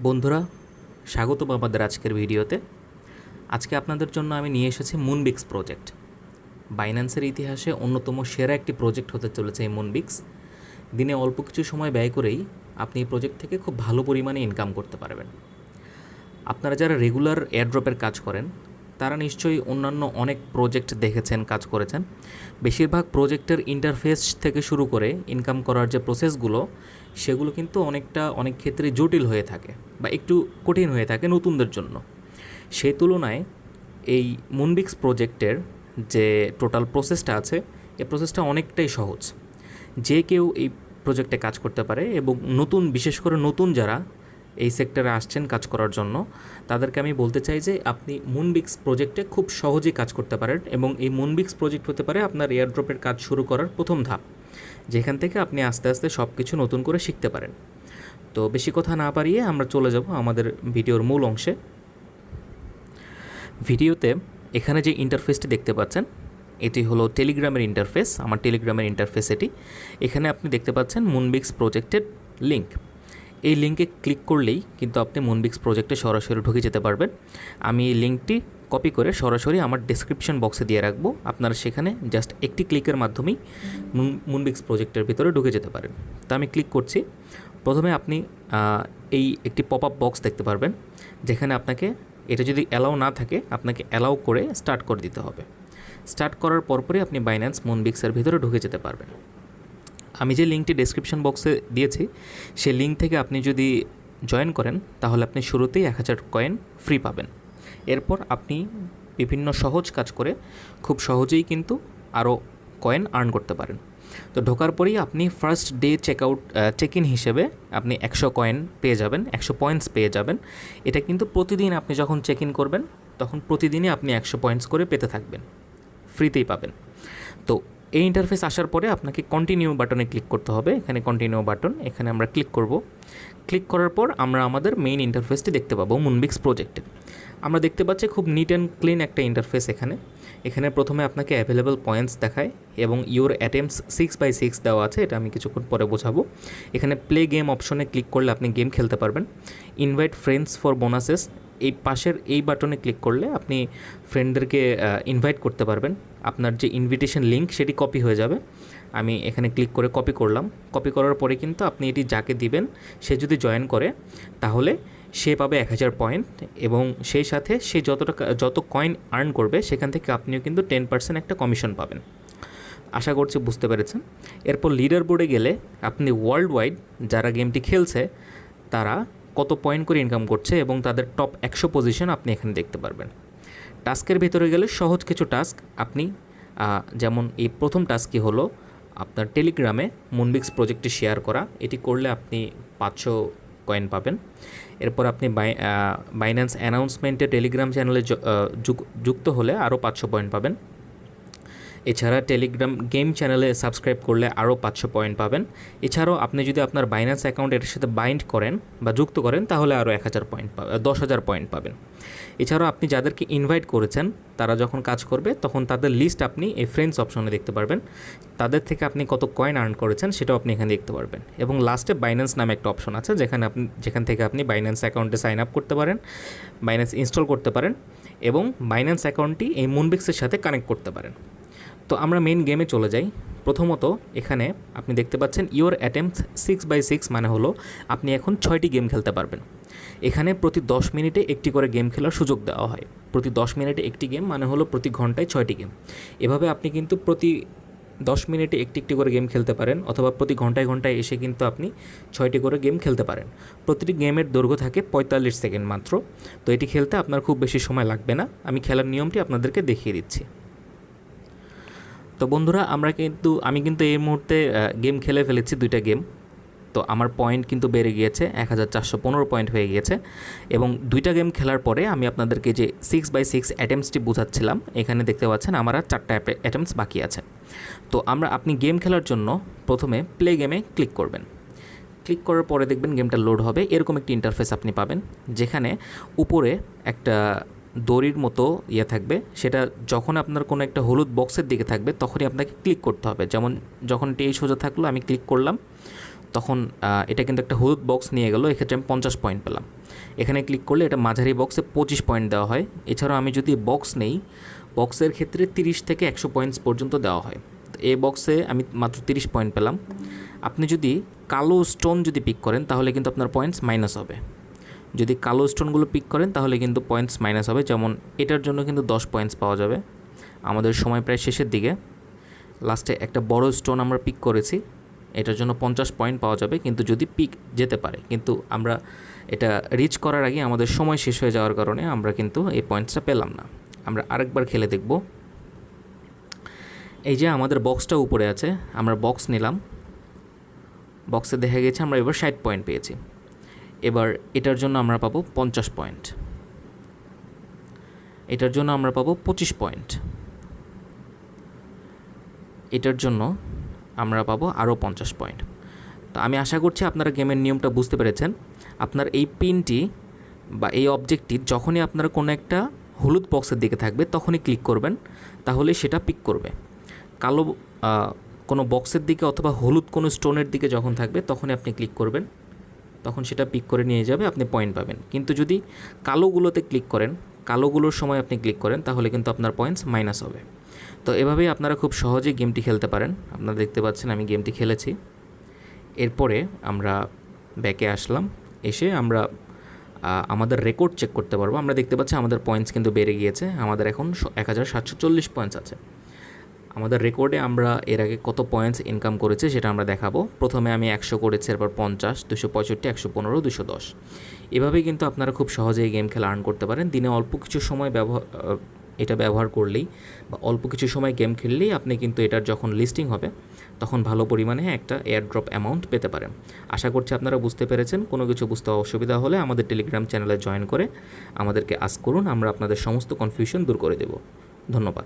বন্ধুরা, স্বাগতম আমাদের আজকের ভিডিওতে। আজকে আপনাদের জন্য আমি নিয়ে এসেছি মুনবিক্স প্রজেক্ট। বাইন্যান্সের ইতিহাসে অন্যতম সেরা একটি প্রজেক্ট হতে চলেছে এই মুনবিক্স। দিনে অল্প কিছু সময় ব্যয় করেই আপনি এই প্রজেক্ট থেকে খুব ভালো পরিমাণে ইনকাম করতে পারবেন। আপনারা যারা রেগুলার এয়ারড্রপের কাজ করেন তারা নিশ্চয়ই অন্যান্য অনেক প্রজেক্ট দেখেছেন, কাজ করেছেন। বেশিরভাগ প্রজেক্টের ইন্টারফেস থেকে শুরু করে ইনকাম করার যে প্রসেসগুলো, সেগুলো কিন্তু অনেক ক্ষেত্রে জটিল হয়ে থাকে বা একটু কঠিন হয়ে থাকে নতুনদের জন্য। সেই তুলনায় এই মুনবিক্স প্রজেক্টের যে টোটাল প্রসেসটা আছে, এই প্রসেসটা অনেকটাই সহজ। যে কেউ এই প্রজেক্টে কাজ করতে পারে এবং বিশেষ করে নতুন যারা এই সেক্টরে আসছেন কাজ করার জন্য, তাদেরকে আমি বলতে চাই যে আপনি মুনবিক্স প্রজেক্টে খুব সহজেই কাজ করতে পারেন এবং এই মুনবিক্স প্রজেক্ট হতে পারে আপনার এয়ারড্রপের কাজ শুরু করার প্রথম ধাপ, যেখান থেকে আপনি আস্তে আস্তে সব কিছু নতুন করে শিখতে পারেন। তো বেশি কথা না বাড়িয়ে আমরা চলে যাব আমাদের ভিডিওর মূল অংশে। ভিডিওতে এখানে যে ইন্টারফেসটি দেখতে পাচ্ছেন, এটি হলো টেলিগ্রামের ইন্টারফেস। আমার টেলিগ্রামের ইন্টারফেস এটি। এখানে আপনি দেখতে পাচ্ছেন মুনবিক্স প্রজেক্টের লিঙ্ক। এই লিঙ্কে ক্লিক করলেই কিন্তু আপনি মুনবিক্স প্রজেক্টে সরাসরি ঢুকে যেতে পারবেন। আমি এই লিঙ্কটি কপি করে সরাসরি আমার ডেসক্রিপশন বক্সে দিয়ে রাখবো। আপনারা সেখানে জাস্ট একটি ক্লিকের মাধ্যমেই মুনবিক্স প্রজেক্টের ভিতরে ঢুকে যেতে পারেন। তা আমি ক্লিক করছি। প্রথমে আপনি এই একটি পপ আপ বক্স দেখতে পারবেন, যেখানে আপনাকে এটা যদি অ্যালাউ না থাকে আপনাকে অ্যালাউ করে স্টার্ট করে দিতে হবে। স্টার্ট করার পরপরই আপনি বাইন্যান্স মুনবিক্সের ভিতরে ঢুকে যেতে পারবেন। আমি যে লিঙ্কটি ডেসক্রিপশন বক্সে দিয়েছি, সেই লিঙ্ক থেকে আপনি যদি জয়েন করেন তাহলে আপনি শুরুতেই 1000 কয়েন ফ্রি পাবেন। এরপর আপনি বিভিন্ন সহজ কাজ করে খুব সহজেই কিন্তু আরও কয়েন আর্ন করতে পারেন। তো ঢোকার পরেই আপনি ফার্স্ট ডে চেক ইন হিসেবে আপনি 100 কয়েন পেয়ে যাবেন, 100 পয়েন্টস পেয়ে যাবেন। এটা কিন্তু প্রতিদিন আপনি যখন চেক ইন করবেন তখন প্রতিদিনই আপনি 100 পয়েন্টস করে পেতে থাকবেন, ফ্রিতেই পাবেন। তো এই ইন্টারফেস আসার পরে আপনাকে কন্টিনিউ বাটনে ক্লিক করতে হবে। এখানে কন্টিনিউ বাটন, এখানে আমরা ক্লিক করব। ক্লিক করার পর আমরা আমাদের মেইন ইন্টারফেসটি দেখতে পাবো মুনবিক্স প্রজেক্টে। আমরা দেখতে পাচ্ছি খুব নিট অ্যান্ড ক্লিন একটা ইন্টারফেস। এখানে প্রথমে আপনাকে অ্যাভেলেবল পয়েন্টস দেখায় এবং ইওর অ্যাটেম্পস 6/6 দেওয়া আছে, এটা আমি কিছুক্ষণ পরে বোঝাবো। এখানে প্লে গেম অপশনে ক্লিক করলে আপনি গেম খেলতে পারবেন। ইনভাইট ফ্রেন্ডস ফর বোনাসেস, এই পাশের এই বাটনে ক্লিক করলে আপনি ফ্রেন্ডদেরকে ইনভাইট করতে পারবেন। আপনার যে ইনভিটেশন লিঙ্ক সেটি কপি হয়ে যাবে। আমি এখানে ক্লিক করে কপি করলাম। কপি করার পরে কিন্তু আপনি এটি যাকে দিবেন সে যদি জয়েন করে তাহলে সে পাবে 1000 পয়েন্ট এবং সেই সাথে সে যত কয়েন আর্ন করবে সেখান থেকে আপনিও কিন্তু 10% একটা কমিশন পাবেন। আশা করছি বুঝতে পেরেছেন। এরপর লিডার বোর্ডে গেলে আপনি ওয়ার্ল্ড ওয়াইড যারা গেমটি খেলছে তারা কত পয়েন্ট করে ইনকাম করছে এবং তাদের টপ 100 পজিশন আপনি এখানে দেখতে পারবেন। টাস্কের ভেতরে গেলে সহজ কিছু টাস্ক আপনি, যেমন এই প্রথম টাস্কই হলো আপনার টেলিগ্রামে মুনবিক্স প্রজেক্টটি শেয়ার করা। এটি করলে আপনি 500 কয়েন পাবেন। এরপর আপনি বাইন্যান্স অ্যানাউন্সমেন্টে টেলিগ্রাম চ্যানেলে যুক্ত হলে আরও 500 পয়েন্ট পাবেন। এছাড়া টেলিগ্রাম গেম চ্যানেলে সাবস্ক্রাইব করলে আরও 500 পয়েন্ট পাবেন। এছাড়াও আপনি যদি আপনার বাইন্যান্স অ্যাকাউন্ট এর সাথে বাইন্ড করেন বা যুক্ত করেন তাহলে আরও 1000 পয়েন্ট 10,000 পয়েন্ট পাবেন। এছাড়াও আপনি যাদেরকে ইনভাইট করেছেন তারা যখন কাজ করবে তখন তাদের লিস্ট আপনি এই ফ্রেন্ডস অপশনে দেখতে পারবেন। তাদের থেকে আপনি কত কয়েন আর্ন করেছেন সেটাও আপনি এখানে দেখতে পারবেন। এবং লাস্টে বাইন্যান্স নামে একটা অপশন আছে যেখান থেকে আপনি বাইন্যান্স অ্যাকাউন্টে সাইন আপ করতে পারেন, বাইন্যান্স ইনস্টল করতে পারেন এবং বাইন্যান্স অ্যাকাউন্টটি এই মুনবিক্সের সাথে কানেক্ট করতে পারেন। তো আমরা মেইন গেমে চলে যাই। প্রথমত এখানে আপনি দেখতে পাচ্ছেন ইওর অ্যাটেম্পস 6/6, মানে হলো আপনি এখন 6টি গেম খেলতে পারবেন। এখানে প্রতি 10 মিনিটে একটি করে গেম খেলার সুযোগ দেওয়া হয়। প্রতি 10 মিনিটে একটি গেম মানে হলো প্রতি ঘন্টায় 6টি গেম। এভাবে আপনি কিন্তু প্রতি 10 মিনিটে একটি করে গেম খেলতে পারেন, অথবা প্রতি ঘন্টায় এসে কিন্তু আপনি 6টি করে গেম খেলতে পারেন। প্রতিটি গেমের দৈর্ঘ্য থাকে 45 সেকেন্ড মাত্র। তো এটি খেলতে আপনার খুব বেশি সময় লাগবে না। আমি খেলার নিয়মটি আপনাদেরকে দেখিয়ে দিচ্ছি। তো বন্ধুরা, আমি কিন্তু এই মুহূর্তে গেম খেলে ফেলেছি 2টা গেম। তো আমার পয়েন্ট কিন্তু বেড়ে গিয়েছে, 1415 পয়েন্ট হয়ে গিয়েছে। এবং 2টা গেম খেলার পরে আমি আপনাদেরকে যে 6/6 অ্যাটেম্পসটি বোঝাচ্ছিলাম, এখানে দেখতে পাচ্ছেন আমার আর 4টা অ্যাটেম্পস বাকি আছে। তো আপনি গেম খেলার জন্য প্রথমে প্লে গেমে ক্লিক করবেন। ক্লিক করার পরে দেখবেন গেমটা লোড হবে। এরকম একটি ইন্টারফেস আপনি পাবেন, যেখানে উপরে একটা দড়ির মতো থাকবে। সেটা যখন আপনার কোনো একটা হলুদ বক্সের দিকে থাকবে তখনই আপনাকে ক্লিক করতে হবে। যেমন যখন এই সোজা থাকলো আমি ক্লিক করলাম, তখন এটা কিন্তু একটা হলুদ বক্স নিয়ে গেল, এক্ষেত্রে আমি 50 পয়েন্ট পেলাম। এখানে ক্লিক করলে এটা মাঝারি বক্সে 25 পয়েন্ট দেওয়া হয়। এছাড়াও আমি যদি বক্স নেই, বক্সের ক্ষেত্রে 30 থেকে 100 পয়েন্টস পর্যন্ত দেওয়া হয়। তো এই বক্সে আমি মাত্র 30 পয়েন্ট পেলাম। আপনি যদি কালো স্টোন যদি পিক করেন তাহলে কিন্তু আপনার পয়েন্টস মাইনাস হবে। যদি কালো স্টোনগুলো পিক করেন তাহলে কিন্তু পয়েন্টস মাইনাস হবে। যেমন এটার জন্য কিন্তু 10 পয়েন্টস পাওয়া যাবে। আমাদের সময় প্রায় শেষের দিকে, লাস্টে একটা বড় স্টোন আমরা পিক করেছি, এটার জন্য 50 পয়েন্ট পাওয়া যাবে, কিন্তু যদি পিক যেতে পারে। কিন্তু আমরা এটা রিচ করার আগে আমাদের সময় শেষ হয়ে যাওয়ার কারণে আমরা কিন্তু এই পয়েন্টসটা পেলাম না। আমরা আরেকবার খেলে দেখব। এই যে আমাদের বক্সটা উপরে আছে, আমরা বক্স নিলাম, বক্সে দেখা গেছে আমরা এবার 60 পয়েন্ট পেয়েছি। এবার এটার জন্য আমরা পাবো 50 পয়েন্ট, এটার জন্য আমরা পাবো 25 পয়েন্ট, এটার জন্য আমরা পাবো আরও 50 পয়েন্ট। তো আমি আশা করছি আপনারা গেমের নিয়মটা বুঝতে পেরেছেন। আপনার এই পিনটি বা এই অবজেক্টটি যখনই আপনার কোনো একটা হলুদ বক্সের দিকে থাকবে তখনই ক্লিক করবেন, তাহলে সেটা পিক করবে। কালো কোনো বক্সের দিকে অথবা হলুদ কোনো স্টোনের দিকে যখন থাকবে তখনই আপনি ক্লিক করবেন, তখন সেটা পিক করে নিয়ে যাবে, আপনি পয়েন্ট পাবেন। কিন্তু যদি কালোগুলোতে ক্লিক করেন, কালোগুলোর সময় আপনি ক্লিক করেন, তাহলে কিন্তু আপনার পয়েন্টস মাইনাস হবে। তো এভাবেই আপনারা খুব সহজেই গেমটি খেলতে পারেন। আপনারা দেখতে পাচ্ছেন আমি গেমটি খেলেছি। এরপরে আমরা ব্যাকে আসলাম, এসে আমরা আমাদের রেকর্ড চেক করতে পারবো। আমরা দেখতে পাচ্ছি আমাদের পয়েন্টস কিন্তু বেড়ে গিয়েছে, আমাদের এখন 1740 পয়েন্টস আছে। আমাদের রেকর্ডে আমরা এর আগে কত পয়েন্টস ইনকাম করেছে সেটা আমরা দেখাবো। প্রথমে আমি 100 করেছি, এরপর 50, 265, 115, 210। এভাবেই কিন্তু আপনারা খুব সহজেই গেম খেলা আর্ন করতে পারেন। দিনে অল্প কিছু সময় এটা ব্যবহার করলেই বা অল্প কিছু সময় গেম খেললেই আপনি কিন্তু এটার যখন লিস্টিং হবে তখন ভালো পরিমাণে একটা এয়ারড্রপ অ্যামাউন্ট পেতে পারেন। আশা করছি আপনারা বুঝতে পেরেছেন। কোনো কিছু বুঝতে অসুবিধা হলে আমাদের টেলিগ্রাম চ্যানেলে জয়েন করে আমাদেরকে আস্ক করুন, আমরা আপনাদের সমস্ত কনফিউশন দূর করে দেব। ধন্যবাদ।